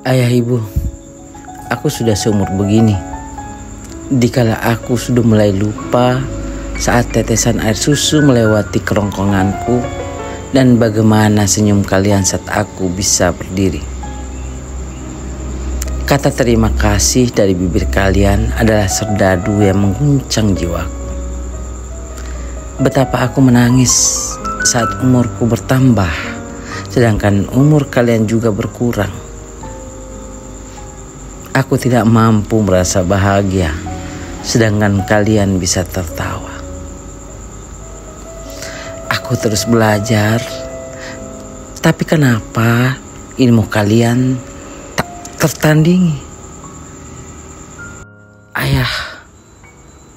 Ayah ibu, aku sudah seumur begini. Dikala aku sudah mulai lupa saat tetesan air susu melewati kerongkonganku dan bagaimana senyum kalian saat aku bisa berdiri. Kata terima kasih dari bibir kalian adalah serdadu yang mengguncang jiwaku. Betapa aku menangis saat umurku bertambah, sedangkan umur kalian juga berkurang. Aku tidak mampu merasa bahagia, sedangkan kalian bisa tertawa. Aku terus belajar, tapi kenapa ilmu kalian tak tertandingi? Ayah,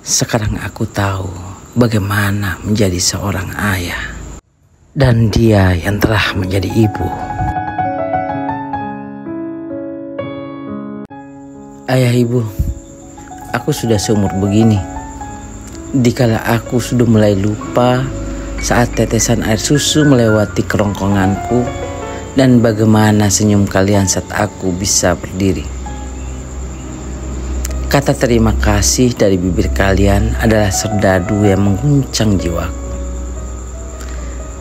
sekarang aku tahu bagaimana menjadi seorang ayah, dan dia yang telah menjadi ibu. Ayah ibu, aku sudah seumur begini. Dikala aku sudah mulai lupa saat tetesan air susu melewati kerongkonganku dan bagaimana senyum kalian saat aku bisa berdiri. Kata terima kasih dari bibir kalian adalah serdadu yang mengguncang jiwaku.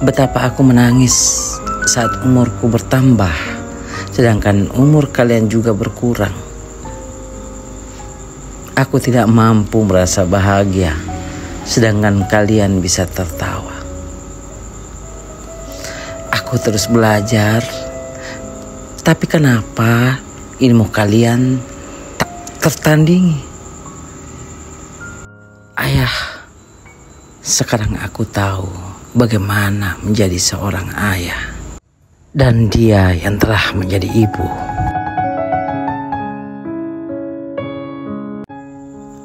Betapa aku menangis saat umurku bertambah, sedangkan umur kalian juga berkurang. Aku tidak mampu merasa bahagia, sedangkan kalian bisa tertawa. Aku terus belajar, tapi kenapa ilmu kalian tak tertandingi? Ayah, sekarang aku tahu bagaimana menjadi seorang ayah, dan dia yang telah menjadi ibu.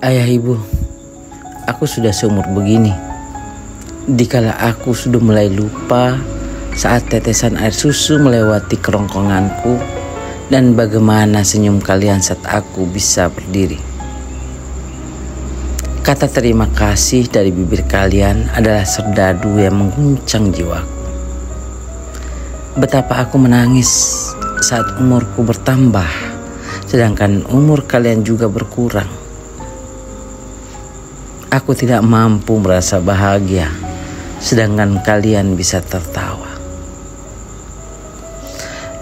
Ayah ibu, aku sudah seumur begini. Dikala aku sudah mulai lupa saat tetesan air susu melewati kerongkonganku dan bagaimana senyum kalian saat aku bisa berdiri. Kata terima kasih dari bibir kalian adalah serdadu yang mengguncang jiwaku. Betapa aku menangis saat umurku bertambah, sedangkan umur kalian juga berkurang. Aku tidak mampu merasa bahagia, sedangkan kalian bisa tertawa.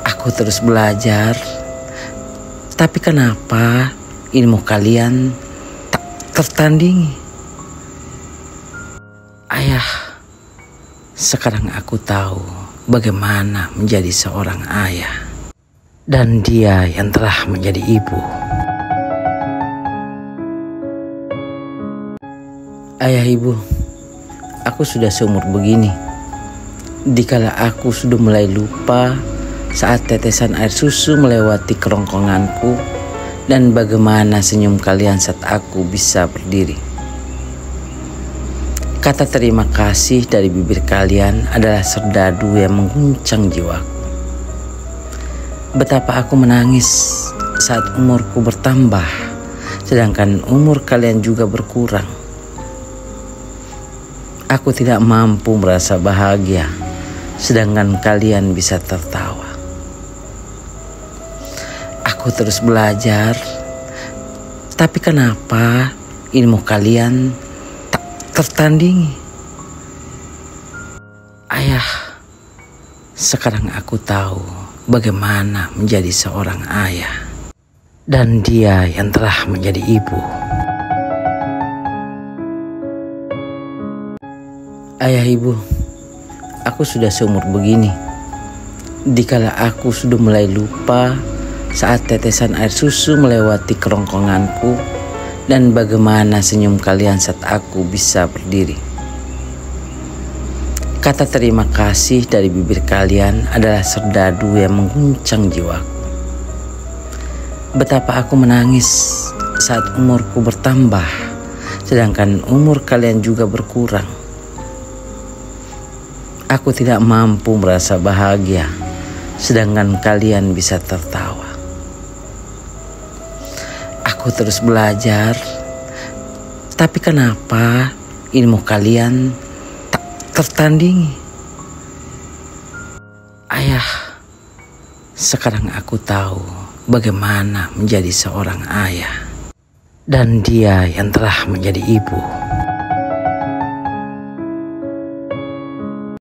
Aku terus belajar, tapi kenapa ilmu kalian tak tertandingi? Ayah, sekarang aku tahu bagaimana menjadi seorang ayah, dan dia yang telah menjadi ibu. Ayah ibu, aku sudah seumur begini. Dikala aku sudah mulai lupa saat tetesan air susu melewati kerongkonganku dan bagaimana senyum kalian saat aku bisa berdiri. Kata terima kasih dari bibir kalian adalah serdadu yang mengguncang jiwaku. Betapa aku menangis saat umurku bertambah, sedangkan umur kalian juga berkurang. Aku tidak mampu merasa bahagia, sedangkan kalian bisa tertawa. Aku terus belajar, tapi kenapa ilmu kalian tak tertandingi? Ayah, sekarang aku tahu bagaimana menjadi seorang ayah, dan dia yang telah menjadi ibu. Ayah ibu, aku sudah seumur begini. Dikala aku sudah mulai lupa saat tetesan air susu melewati kerongkonganku dan bagaimana senyum kalian saat aku bisa berdiri. Kata terima kasih dari bibir kalian adalah serdadu yang mengguncang jiwaku. Betapa aku menangis saat umurku bertambah, sedangkan umur kalian juga berkurang. Aku tidak mampu merasa bahagia, sedangkan kalian bisa tertawa. Aku terus belajar, tapi kenapa ilmu kalian tak tertandingi? Ayah, sekarang aku tahu bagaimana menjadi seorang ayah. Dan dia yang telah menjadi ibu.